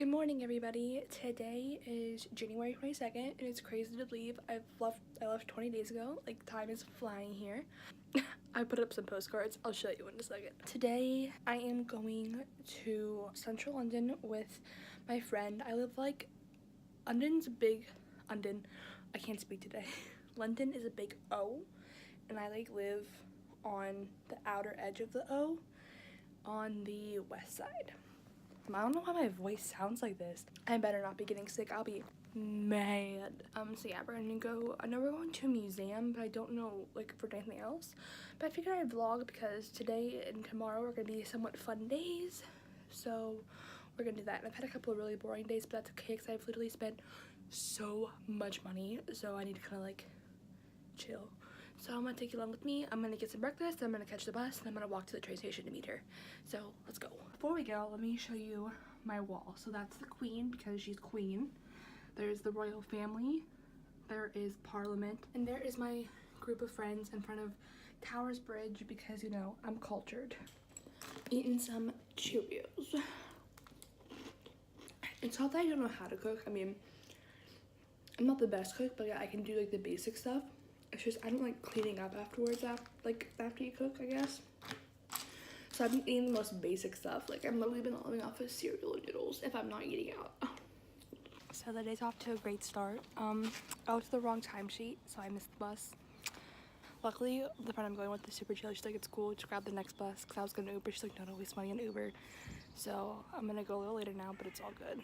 Good morning, everybody. Today is January 22nd, and it's crazy to believe I left 20 days ago. Like, time is flying here. I put up some postcards. I'll show you in a second. Today, I am going to central London with my friend. I live like, London's a big, London, I can't speak today. London is a big O, and I like live on the outer edge of the O on the west side. I don't know why my voice sounds like this. I better not be getting sick. I'll be mad. So yeah, we're gonna go, I know we're going to a museum, but I don't know, like, for anything else. But I figured I'd vlog because today and tomorrow are gonna be somewhat fun days. So we're gonna do that. And I've had a couple of really boring days, but that's okay because I've literally spent so much money. So I need to kind of, like, chill. So I'm gonna take you along with me. I'm gonna get some breakfast, I'm gonna catch the bus, and I'm gonna walk to the train station to meet her. So let's go. Before we go, let me show you my wall. So that's the Queen because she's Queen. There's the royal family. There is Parliament. And there is my group of friends in front of Towers Bridge because, you know, I'm cultured. Eating some Cheerios. It's not that I don't know how to cook. I mean, I'm not the best cook, but I can do like the basic stuff. It's just I don't like cleaning up afterwards, after you cook, I guess. So I've been eating the most basic stuff. Like, I've literally been living off of cereal and noodles if I'm not eating out. So the day's off to a great start. I went to the wrong timesheet, so I missed the bus. Luckily, the friend I'm going with is super chill. She's like, it's cool, just grab the next bus, because I was going to Uber. She's like, no, don't waste money on Uber. So I'm going to go a little later now, but it's all good.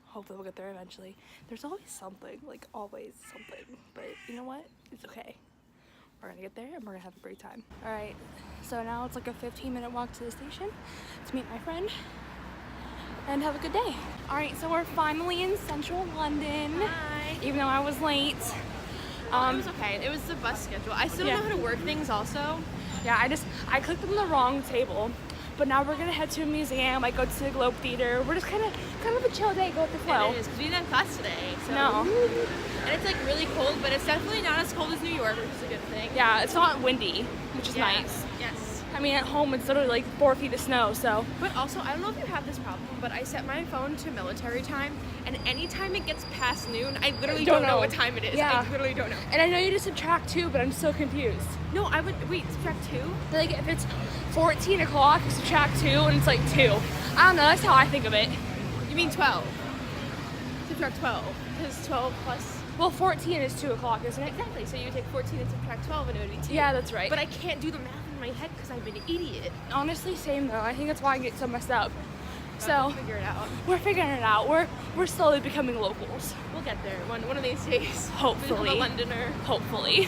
Hopefully we'll get there eventually. There's always something, like always something, but you know what? It's okay. We're gonna get there and we're gonna have a great time. All right, so now it's like a 15-minute walk to the station to meet my friend and have a good day. All right, so we're finally in central London. Hi. Even though I was late. It was okay. It was the bus schedule. I still don't know how to work things also. Yeah, I clicked on the wrong table. But now we're gonna head to a museum, like go to the Globe Theater. We're just kind of a chill day, go with the flow. And it is, because we didn't have class today. So. No. And it's like really cold, but it's definitely not as cold as New York, which is a good thing. Yeah, it's not windy, which is nice. Yes. I mean, at home it's literally like 4 feet of snow, so. But also, I don't know if you have this problem, but I set my phone to military time, and anytime it gets past noon, I literally don't know what time it is. Yeah. I literally don't know. And I know you just subtract 2, but I'm so confused. No, I would, wait, subtract 2? Like, if it's 14 o'clock, you subtract 2, and it's like 2. I don't know, that's how I think of it. You mean 12? Subtract 12, because 12 plus... Well, 14 is 2 o'clock, isn't it? Exactly, so you would take 14 and subtract 12, and it would be 2. Yeah, that's right. But I can't do the math in my head because I'm an idiot. Honestly, same though. I think that's why I get so messed up. So, We'll figure it out. we're figuring it out. We're slowly becoming locals. We'll get there one of these days. Hopefully. Become a Londoner. Hopefully.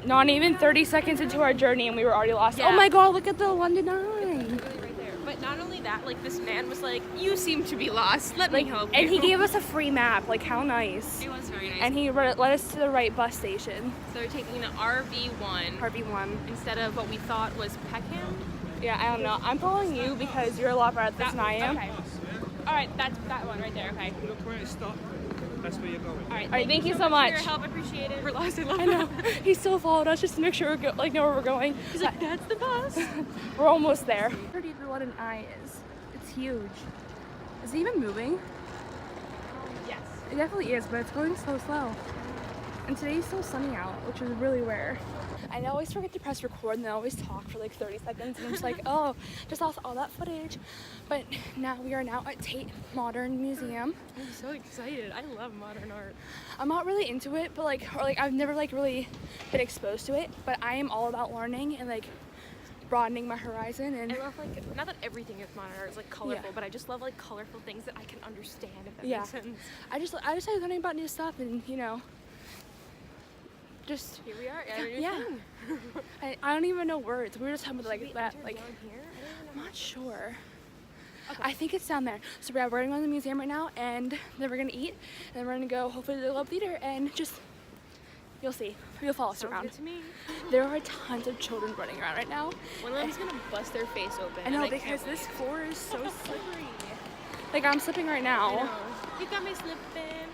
Not even 30 seconds into our journey and we were already lost. Yeah. Oh my god, look at the London Eye. Literally right there. But not only that, like this man was like, "You seem to be lost. Let me help you." And he gave us a free map. Like, how nice. It was very nice. And he led us to the right bus station. So we're taking the RV1 RV1. instead of what we thought was Peckham. Yeah, I don't know. I'm following you because you're a lot better at this than I am. Okay. All right, that's that one right there. Okay. Look where it stopped. That's where you're going. All right. Thank you so much. For your help, appreciate it. We're lost. I love I know. He still followed us just to make sure know where we're going. He's like, "That's the bus." We're almost there. How pretty the London Eye is. It's huge. Is it even moving? Yes. It definitely is, but it's going so slow. And today's so sunny out, which is really rare. I always forget to press record and I always talk for like 30 seconds and I'm just like, oh, just lost all that footage. But now we are now at Tate Modern Museum. I'm so excited. I love modern art. I'm not really into it, but I've never really been exposed to it, but I am all about learning and like broadening my horizon. And I love like, not that everything is modern art is like colorful, Yeah. but I just love like colorful things that I can understand, if that Yeah. makes sense. I just like learning about new stuff and, you know, just Here we are. yeah. I don't even know words. We were just talking about Should we like that. enter Like, down here? I don't even I'm know. not sure. Okay. I think it's down there. So yeah, we're gonna go to the museum right now, and then we're gonna eat, and then we're gonna go hopefully to the Globe Theater, and just you'll see. You'll follow us Sounds around. good to me. There are tons of children running around right now. One of them's gonna bust their face open. I know and because can't this wait. floor is so slippery. Like I'm slipping right I now. know. You got me slipping.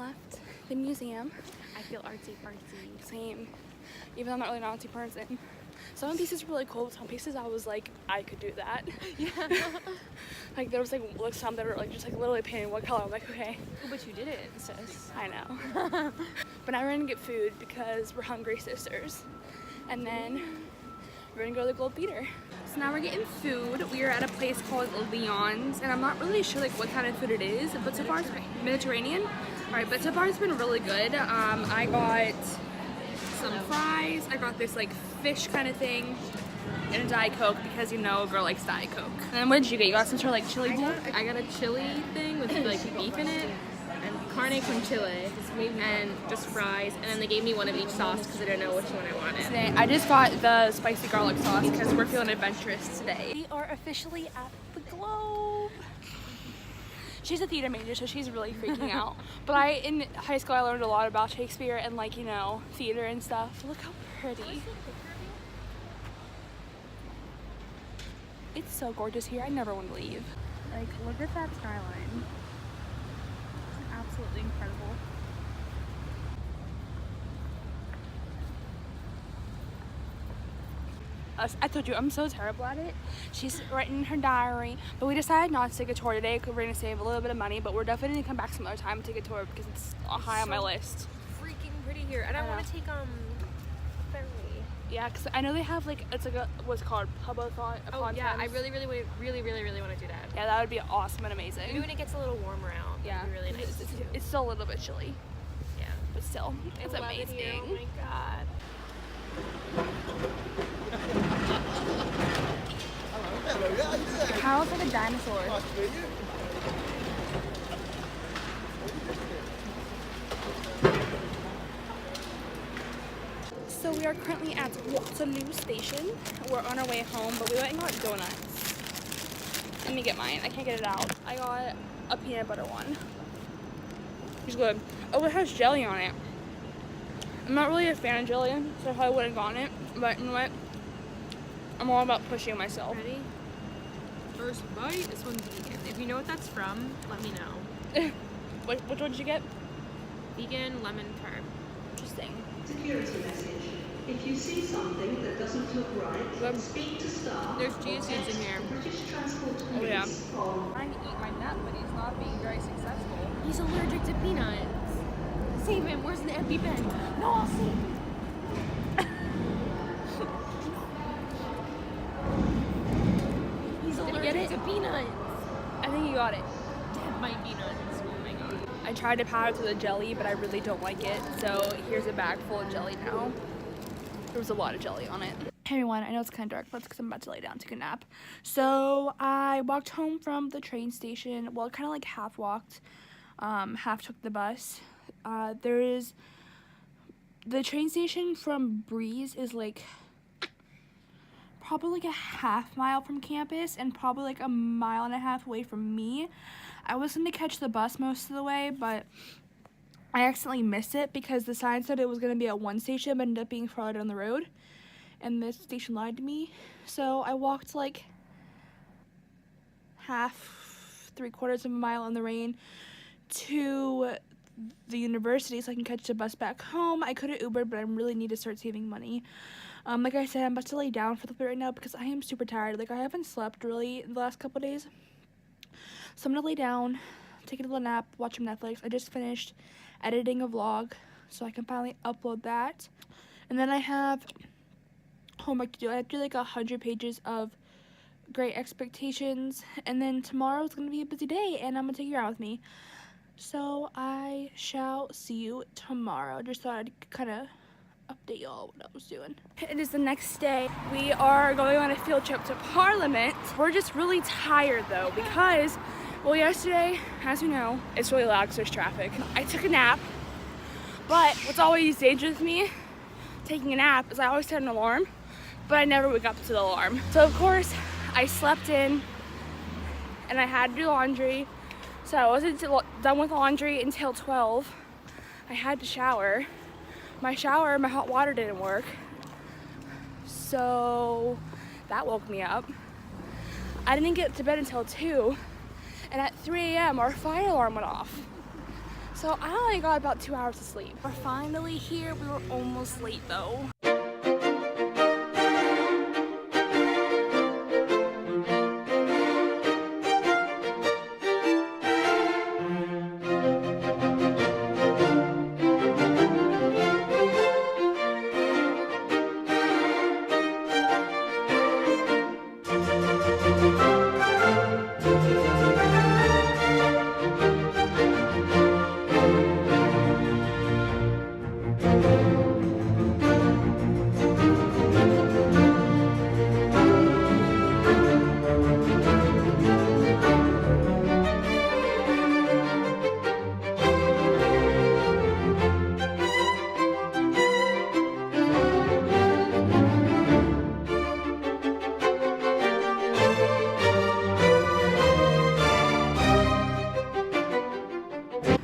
left the museum. I feel artsy fartsy. Same. Even though I'm not really an artsy person. Some pieces were really cool, but some pieces I was like, I could do that. Yeah. Like there was like some that were like just like literally painted one color. I'm like, okay. But you did it, sis. I know. But now we're gonna get food because we're hungry sisters. And then we're gonna go to the Gold Theater. So now we're getting food. We are at a place called Leon's, and I'm not really sure like what kind of food it is, but so far it's Mediterranean. Alright, but so far it's been really good. I got some fries. I got this like fish kind of thing and a Diet Coke because you know a girl likes Diet Coke. And then what did you get? You got some sort of like chili bowl? I got a chili thing with like beef in it and carne con chile and just fries, and then they gave me one of each sauce because I didn't know which one I wanted. Today, I just got the spicy garlic sauce because we're feeling adventurous today. We are officially at the Globe. She's a theater major, so she's really freaking out. But in high school, I learned a lot about Shakespeare and like, you know, theater and stuff. Look how pretty. It's so gorgeous here. I never want to leave. Like, look at that skyline. It's absolutely incredible. I told you, I'm so terrible at it. She's writing her diary, but we decided not to take a tour today because we're going to save a little bit of money, but we're definitely going to come back some other time and take a tour because it's high on my list. Freaking pretty here, and I want to take ferry. Yeah, because I know they have like, it's like a, what's it called, Pubathon. Oh yeah, I really want to do that. Yeah, that would be awesome and amazing. Maybe when it gets a little warmer out. Yeah, it'd be really nice. It's still a little bit chilly. Yeah, but still, it's I love it amazing. here. Oh my god. The cow's like a dinosaur. So we are currently at Waterloo Station. We're on our way home, but we went and got donuts. Let me get mine. I can't get it out. I got a peanut butter one. It's good. Oh, it has jelly on it. I'm not really a fan of jelly, so I probably wouldn't have gotten it. But you know what? I'm all about pushing myself. Ready? First bite. This one's vegan. If you know what that's from, let me know. Which one did you get? Vegan lemon tart. Interesting. Security message. If you see something that doesn't look right, speak to staff. There's chia seeds in here. British Transport Police. Oh yeah. On Trying to eat my nut, but he's not being very successful. He's allergic to peanuts. Save him. Where's the EpiPen? No, I'll save him. He's allergic to peanuts. I think you got it. Dead my peanuts. Oh my god. I tried to powder to the jelly, but I really don't like it. So here's a bag full of jelly now. There was a lot of jelly on it. Hey everyone, I know it's kind of dark, but it's because I'm about to lay down and take a nap. So I walked home from the train station. Well, kind of like half walked, half took the bus. There is the train station from Breeze is like probably like a half mile from campus and probably like a mile and a half away from me. I was going to catch the bus most of the way, but I accidentally missed it because the sign said it was going to be at one station but ended up being farther down the road, and this station lied to me. So I walked like half, 3/4 of a mile in the rain to the university so I can catch the bus back home. I could have Ubered, but I really need to start saving money. Like I said, I'm about to lay down for a little bit right now because I am super tired. Like, I haven't slept really the last couple days. So I'm going to lay down, take a little nap, watch some Netflix. I just finished editing a vlog, so I can finally upload that. And then I have homework to do. I have to do like 100 pages of Great Expectations. And then tomorrow's going to be a busy day, and I'm going to take you out with me. So I shall see you tomorrow. Just thought I'd kind of update y'all what I was doing. It is the next day. We are going on a field trip to Parliament. We're just really tired though because, well, yesterday, as you know, it's really loud because there's traffic. I took a nap, but what's always dangerous with me taking a nap is I always set an alarm, but I never wake up to the alarm. So of course, I slept in and I had to do laundry. So I wasn't done with laundry until 12. I had to shower. My hot water didn't work. So that woke me up. I didn't get to bed until 2. And at 3 a.m. our fire alarm went off. So I only got about 2 hours of sleep. We're finally here. We were almost late though.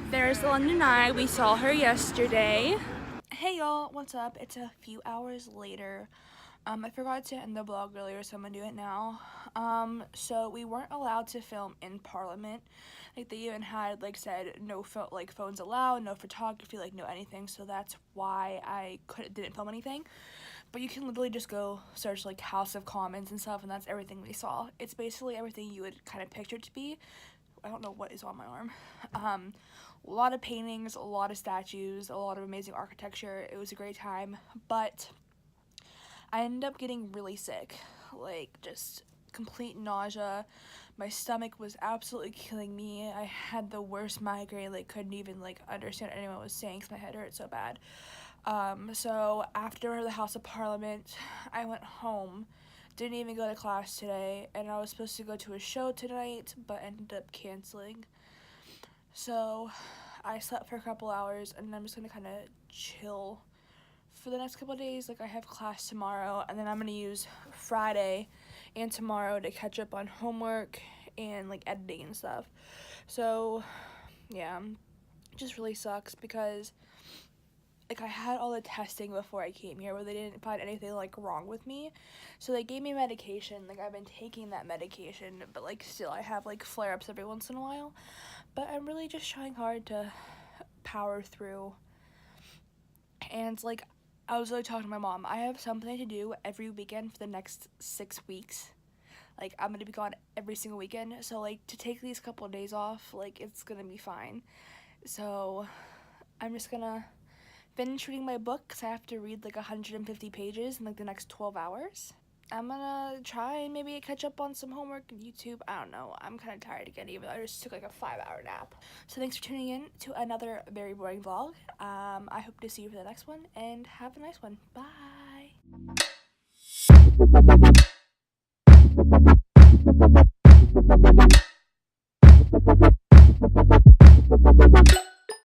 There's the London Eye. We saw her yesterday. Hey y'all, what's up? It's a few hours later. I forgot to end the vlog earlier, so I'm gonna do it now. So we weren't allowed to film in Parliament. Like, they even had, like, said no phones allowed, no photography, like, no anything. So that's why I didn't film anything. But you can literally just go search, like, House of Commons and stuff, and that's everything we saw. It's basically everything you would kind of picture it to be. I don't know what is on my arm. A lot of paintings, a lot of statues, a lot of amazing architecture. It was a great time, but I ended up getting really sick, like just complete nausea. My stomach was absolutely killing me. I had the worst migraine, like couldn't even like understand what anyone was saying because my head hurt so bad. So after the House of Parliament, I went home. Didn't even go to class today, and I was supposed to go to a show tonight, but ended up canceling. So I slept for a couple hours, and I'm just gonna kind of chill for the next couple of days. Like, I have class tomorrow, and then I'm gonna use Friday and tomorrow to catch up on homework and like editing and stuff. So yeah, it just really sucks because like I had all the testing before I came here where they didn't find anything like wrong with me. So they gave me medication. Like, I've been taking that medication, but like still I have like flare-ups every once in a while. But I'm really just trying hard to power through. And like, I was really talking to my mom. I have something to do every weekend for the next 6 weeks. Like, I'm gonna be gone every single weekend. So like, to take these couple of days off, like, it's gonna be fine. So I'm just gonna finish reading my book because I have to read like 150 pages in like the next 12 hours. I'm gonna try and maybe catch up on some homework on YouTube. I don't know. I'm kind of tired again, even though I just took like a 5-hour nap. So thanks for tuning in to another very boring vlog. I hope to see you for the next one, and have a nice one. Bye.